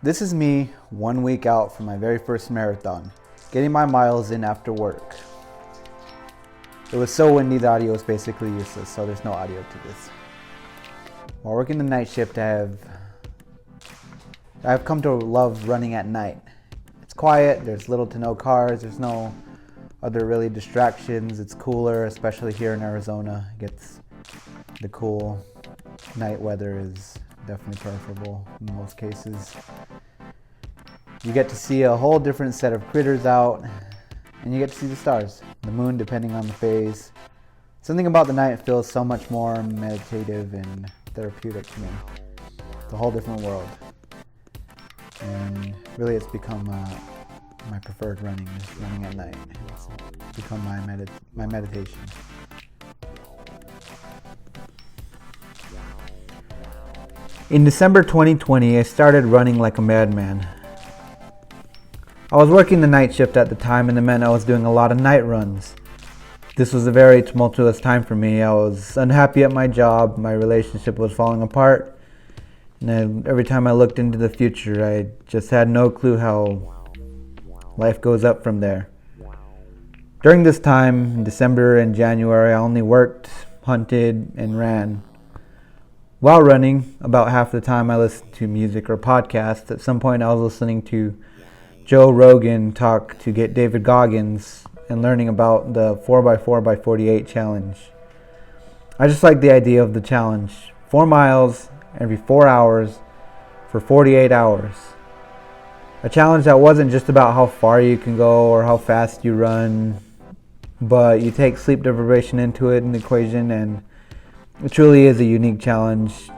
This is me 1 week out from my very first marathon, getting my miles in after work. It was so windy the audio was basically useless, so there's no audio to this. While working the night shift, I've come to love running at night. It's quiet, there's little to no cars, there's no other really distractions, it's cooler, especially here in Arizona. The cool night weather is definitely preferable in most cases. You get to see a whole different set of critters out, and you get to see the stars, the moon depending on the phase. Something about the night feels so much more meditative and therapeutic to me. It's a whole different world. And really it's become my preferred running at night. It's become my meditation. In December 2020, I started running like a madman. I was working the night shift at the time, and it meant I was doing a lot of night runs. This was a very tumultuous time for me. I was unhappy at my job, my relationship was falling apart, and every time I looked into the future, I just had no clue how life goes up from there. During this time, in December and January, I only worked, hunted, and ran. While running, about half the time I listened to music or podcasts. At some point I was listening to Joe Rogan talk to get David Goggins and learning about the 4x4x48 challenge. I just like the idea of the challenge. 4 miles every 4 hours for 48 hours. A challenge that wasn't just about how far you can go or how fast you run, but you take sleep deprivation into it in the equation, and it truly is a unique challenge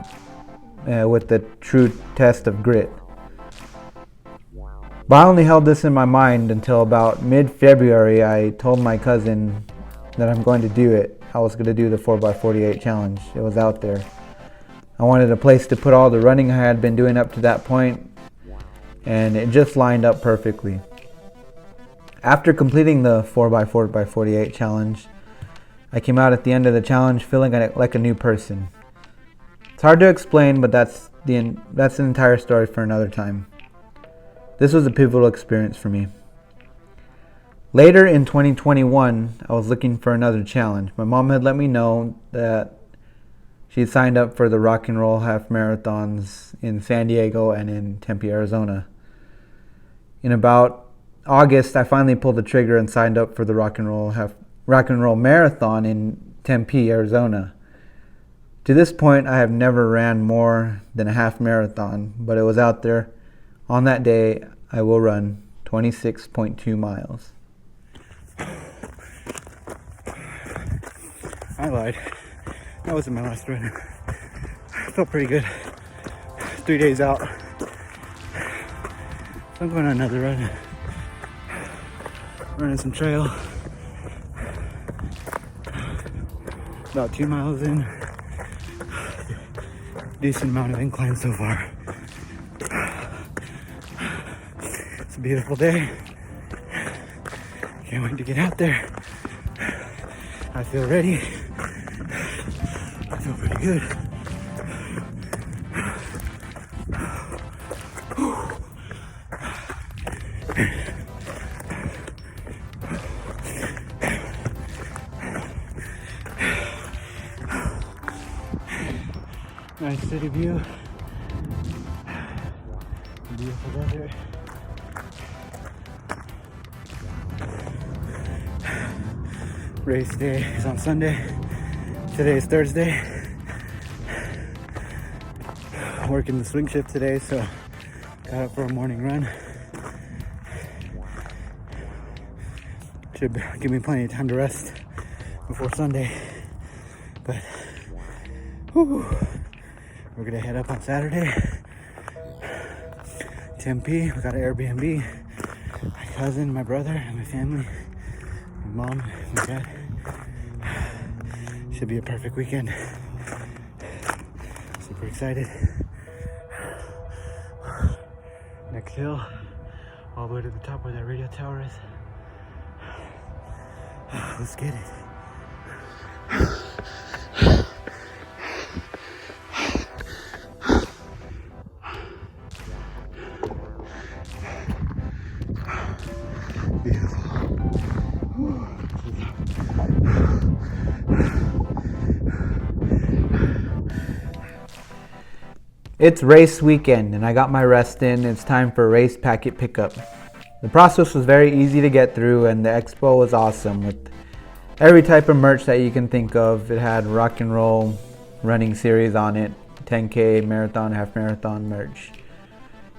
with the true test of grit. But I only held this in my mind until about mid-February. I told my cousin that I'm going to do it. I was going to do the 4x48 challenge. It was out there. I wanted a place to put all the running I had been doing up to that point, and it just lined up perfectly. After completing the 4x4x48 challenge, I came out at the end of the challenge feeling like a new person. It's hard to explain, but that's an entire story for another time. This was a pivotal experience for me. Later in 2021, I was looking for another challenge. My mom had let me know that she had signed up for the Rock and Roll half marathons in San Diego and in Tempe, Arizona. In about August, I finally pulled the trigger and signed up for the Rock and Roll marathon in Tempe, Arizona. To this point, I have never ran more than a half marathon, but it was out there. On that day, I will run 26.2 miles. I lied. That wasn't my last run. I felt pretty good. 3 days out. So I'm going on another run. Running some trail. About 2 miles in. Decent amount of incline so far. It's a beautiful day. Can't wait to get out there. I feel ready. I feel pretty good. Nice city view. Beautiful desert. Race day is on Sunday. Today is Thursday. Working the swing shift today, so got up for a morning run. Should give me plenty of time to rest before Sunday. But we're gonna head up on Saturday. Tempe, we got an Airbnb. My cousin, my brother, and my family. My mom, my dad. Should be a perfect weekend. Super excited. Next hill, all the way to the top where that radio tower is. Let's get it. It's race weekend and I got my rest in. It's time for race packet pickup. The process was very easy to get through and the expo was awesome with every type of merch that you can think of. It had rock and roll running series on it, 10K, marathon, half marathon merch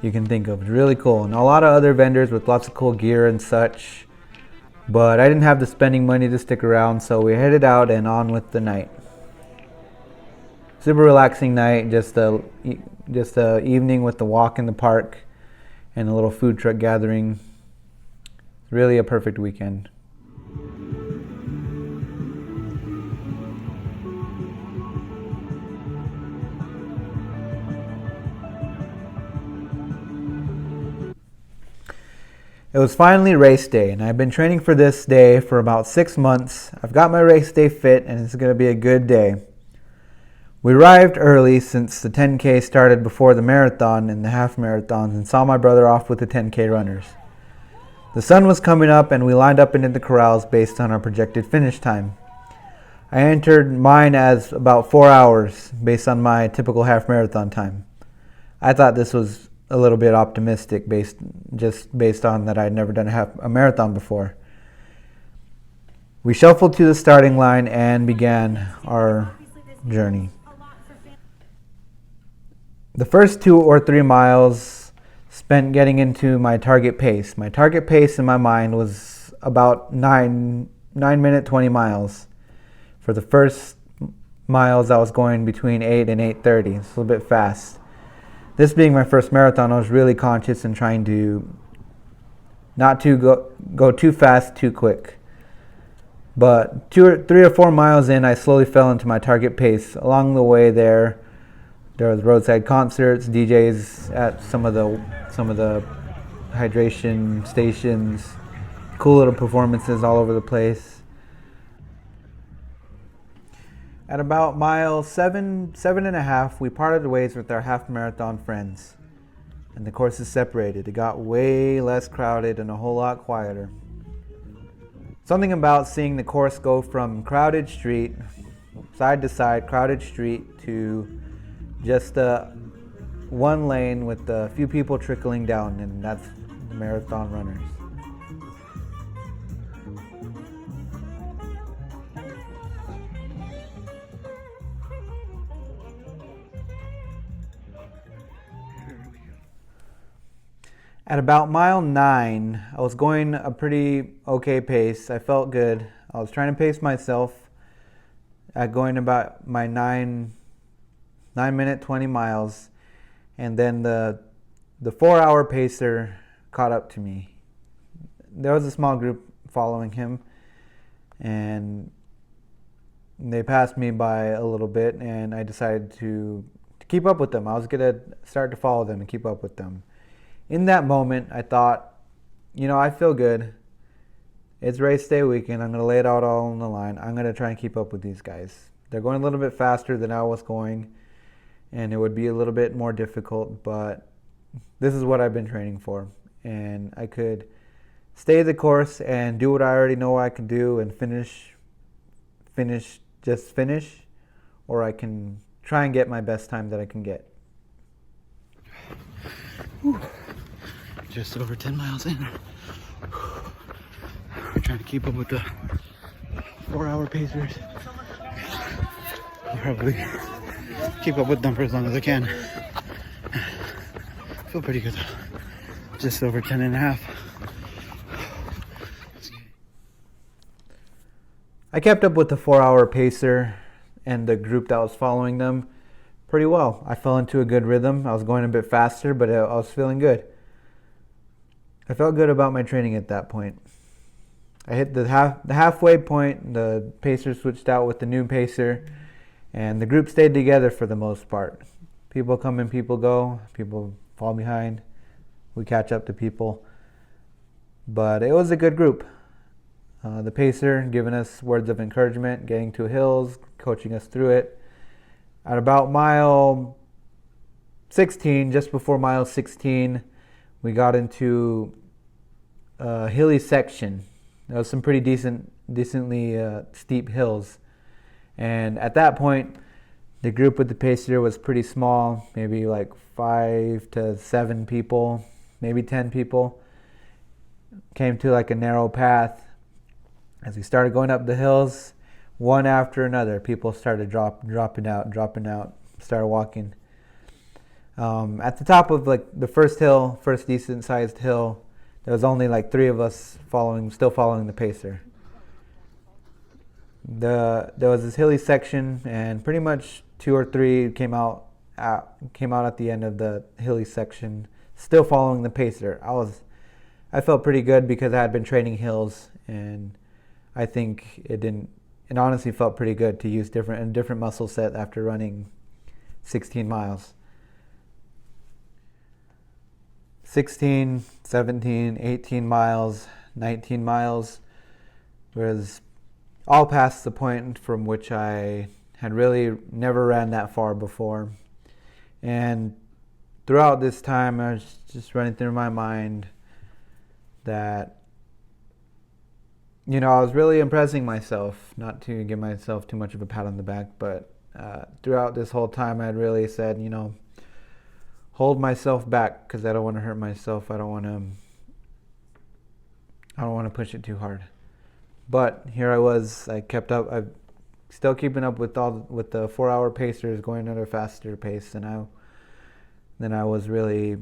you can think of. It's really cool. And a lot of other vendors with lots of cool gear and such. But I didn't have the spending money to stick around, so we headed out and on with the night. Super relaxing night, just a evening with the walk in the park and a little food truck gathering. Really a perfect weekend. It was finally race day, and I've been training for this day for about 6 months. I've got my race day fit, and it's going to be a good day. We arrived early since the 10K started before the marathon and the half marathons, and saw my brother off with the 10K runners. The sun was coming up, and we lined up into the corrals based on our projected finish time. I entered mine as about 4 hours based on my typical half marathon time. I thought this was a little bit optimistic based on that I'd never done a marathon before. We shuffled to the starting line and began our journey. The first 2 or 3 miles spent getting into my target pace. My target pace in my mind was about 9 minute 20 miles. For the first miles, I was going between 8 and 8:30. It's a little bit fast. This being my first marathon, I was really conscious and trying to not to go too fast, too quick. But 3 or 4 miles in, I slowly fell into my target pace. Along the way there was roadside concerts, DJs at some of the hydration stations, cool little performances all over the place. At about mile 7.5, we parted ways with our half marathon friends, and the courses separated. It got way less crowded and a whole lot quieter. Something about seeing the course go from crowded street, side to side, crowded street, to just one lane with a few people trickling down, and that's marathon runners. At about mile 9, I was going a pretty okay pace. I felt good. I was trying to pace myself at going about my 9 minute 20 miles, and then the 4 hour pacer caught up to me. There was a small group following him, and they passed me by a little bit, and I decided to keep up with them. I was gonna start to follow them and keep up with them. In that moment, I thought, I feel good. It's race day weekend. I'm going to lay it out all on the line. I'm going to try and keep up with these guys. They're going a little bit faster than I was going, and it would be a little bit more difficult, but this is what I've been training for. And I could stay the course and do what I already know I can do and finish, or I can try and get my best time that I can get. Whew. Just over 10 miles in. We're trying to keep up with the 4 hour pacers. I'll probably keep up with them for as long as I can. Feel pretty good though. Just over 10 and a half. I kept up with the 4 hour pacer and the group that was following them pretty well. I fell into a good rhythm. I was going a bit faster, but I was feeling good. I felt good about my training at that point. I hit the halfway point. The pacer switched out with the new pacer, and the group stayed together for the most part. People come and people go. People fall behind. We catch up to people. But it was a good group. The pacer giving us words of encouragement, getting to hills, coaching us through it. At about mile 16, just before mile 16, we got into a hilly section. There was some pretty decently steep hills. And at that point, The group with the pacer was pretty small, maybe like 5 to 7 people, maybe 10 people. Came to like a narrow path. As we started going up the hills, one after another, people started dropping out, started walking. At the top of like the first decent sized hill, there was only like 3 of us still following the pacer. There was this hilly section, and pretty much 2 or 3 came out at the end of the hilly section, still following the pacer. I felt pretty good because I had been training hills, and I think it honestly felt pretty good to use a different muscle set after running 16 miles. 16, 17, 18 miles, 19 miles was all past the point from which I had really never ran that far before. And throughout this time, I was just running through my mind that, I was really impressing myself, not to give myself too much of a pat on the back, but throughout this whole time, I'd really said, hold myself back because I don't want to hurt myself. I don't want to push it too hard. But here I was. I'm still keeping up with the 4-hour pacers, going at a faster pace than I was really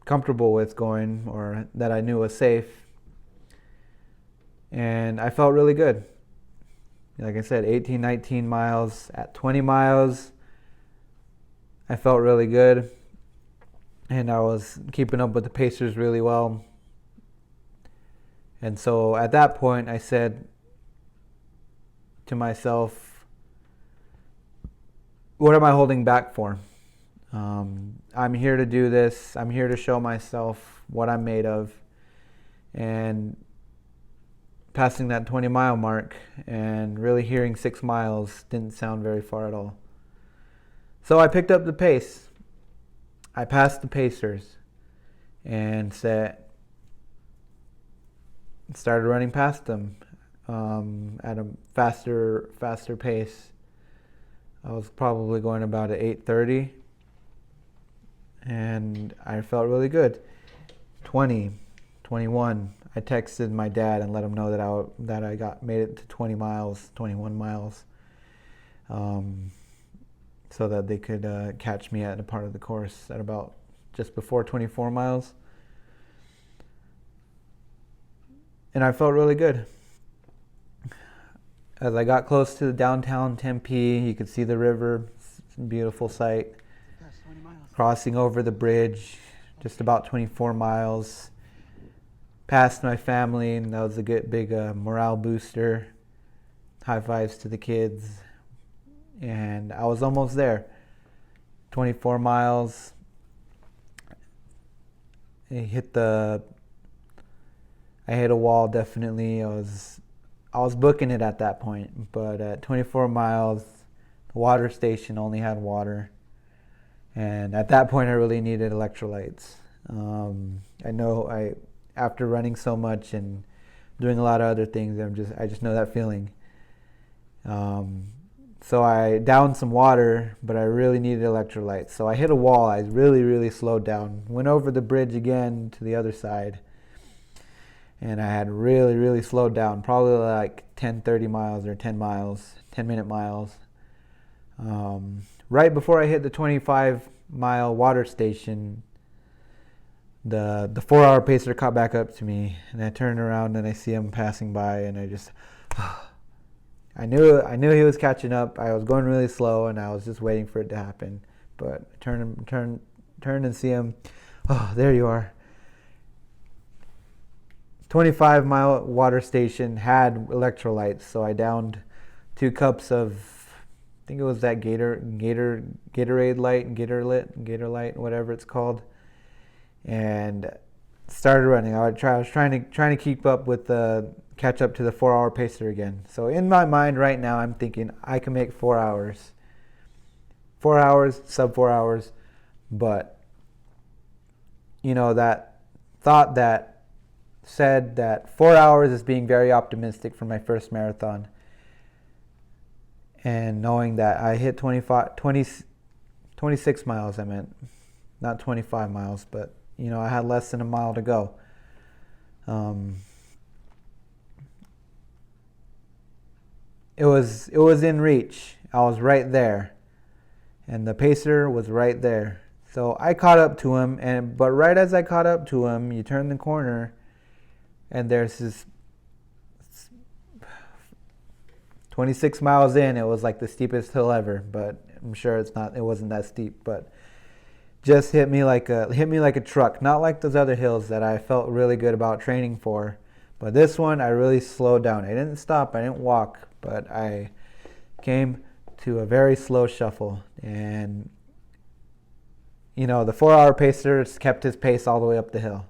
comfortable with going, or that I knew was safe. And I felt really good. Like I said, 18, 19 miles. At 20 miles, I felt really good. And I was keeping up with the pacers really well. And so at that point, I said to myself, what am I holding back for? I'm here to do this. I'm here to show myself what I'm made of. And passing that 20-mile mark and really hearing 6 miles didn't sound very far at all. So I picked up the pace. I passed the pacers and started running past them at a faster pace. I was probably going about at 8:30, and I felt really good. 20, 21. I texted my dad and let him know that I made it to 21 miles, so that they could catch me at a part of the course at about just before 24 miles. And I felt really good. As I got close to downtown Tempe, you could see the river. It's a beautiful sight. Crossing over the bridge, just about 24 miles. Passed my family, and that was a good big morale booster. High fives to the kids. And I was almost there. 24 miles. I hit a wall, definitely. I was booking it at that point, but at 24 miles, the water station only had water, and at that point, I really needed electrolytes. After running so much and doing a lot of other things, I just know that feeling. So I downed some water, but I really needed electrolytes. So I hit a wall. I really, really slowed down. Went over the bridge again to the other side. And I had really, really slowed down, probably like 30 miles or 10 minute miles. Right before I hit the 25-mile water station, the 4-hour pacer caught back up to me, and I turned around and I see him passing by, and I knew he was catching up. I was going really slow, and I was just waiting for it to happen. But I turned and see him. Oh, there you are. 25-mile water station had electrolytes, so I downed 2 cups of, I think it was that Gatorade Light, Gator Light, whatever it's called, and started running. I was trying to keep up with catch up to the 4-hour pacer again. So in my mind right now, I'm thinking I can make 4 hours, sub 4 hours, but that thought that said that 4 hours is being very optimistic for my first marathon. and knowing that I hit 26 miles, I meant, not 25 miles, but you know, I had less than a mile to go. It was in reach. I was right there, and the pacer was right there. So I caught up to him, but right as I caught up to him, you turn the corner, and there's this 26 miles in. It was like the steepest hill ever, but I'm sure it wasn't that steep, but just hit me like a truck. Not like those other hills that I felt really good about training for, but this one I really slowed down. I didn't stop, I didn't walk, but I came to a very slow shuffle. And you know, the 4-hour pacer kept his pace all the way up the hill.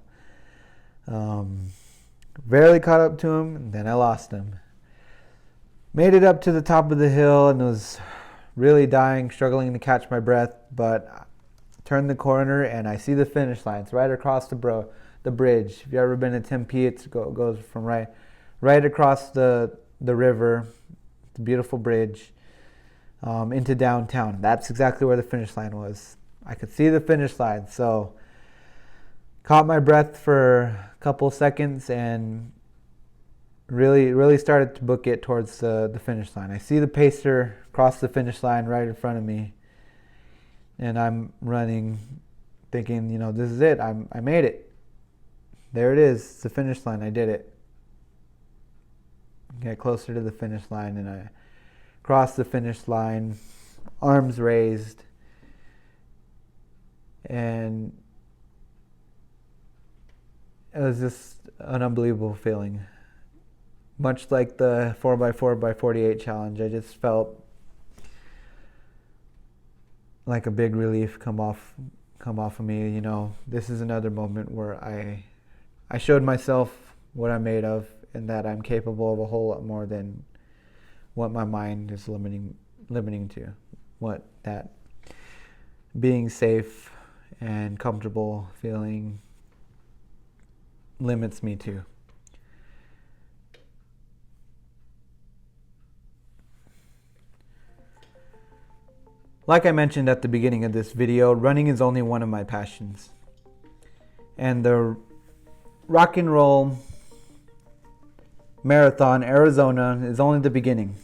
Barely caught up to him, and then I lost him. Made it up to the top of the hill and was really dying, struggling to catch my breath, but turned the corner and I see the finish line. It's right across the bridge. If you've ever been to Tempe, it goes from right across the river. It's a beautiful bridge into downtown. That's exactly where the finish line was. I could see the finish line, so caught my breath for a couple seconds and really started to book it towards the finish line. I see the pacer cross the finish line right in front of me, and I'm running, thinking, you know, this is it. I made it. There it is. It's the finish line. I did it. Get closer to the finish line, and I crossed the finish line, arms raised, and it was just an unbelievable feeling. Much like the 4x4x48 challenge, I just felt like a big relief come off of me. You know, this is another moment where I showed myself what I'm made of, and that I'm capable of a whole lot more than what my mind is limiting to. What that being safe and comfortable feeling limits me to. Like I mentioned at the beginning of this video, running is only one of my passions. And the Rock and Roll Marathon Arizona is only the beginning.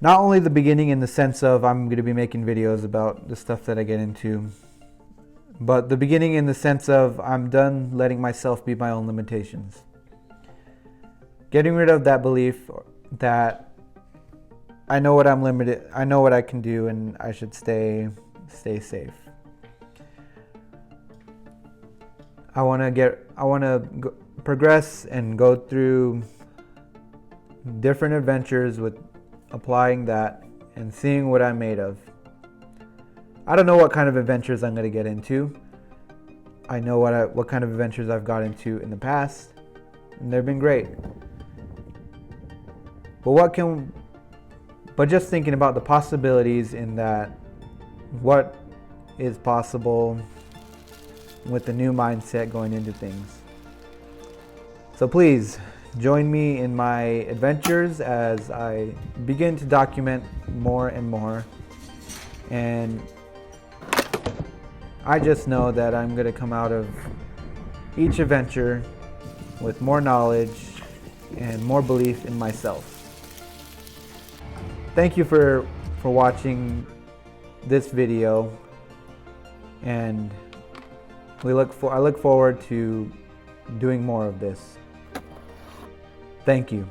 Not only the beginning in the sense of I'm going to be making videos about the stuff that I get into, but the beginning in the sense of I'm done letting myself be my own limitations. Getting rid of that belief that I know what I'm limited, I know what I can do, and I should stay safe. I want to progress and go through different adventures with applying that and seeing what I'm made of. I don't know what kind of adventures I'm going to get into. I know what kind of adventures I've got into in the past, and they've been great. But just thinking about the possibilities in that, what is possible with the new mindset going into things. So please join me in my adventures as I begin to document more and more. And I just know that I'm going to come out of each adventure with more knowledge and more belief in myself. Thank you for watching this video, and I look forward to doing more of this. Thank you.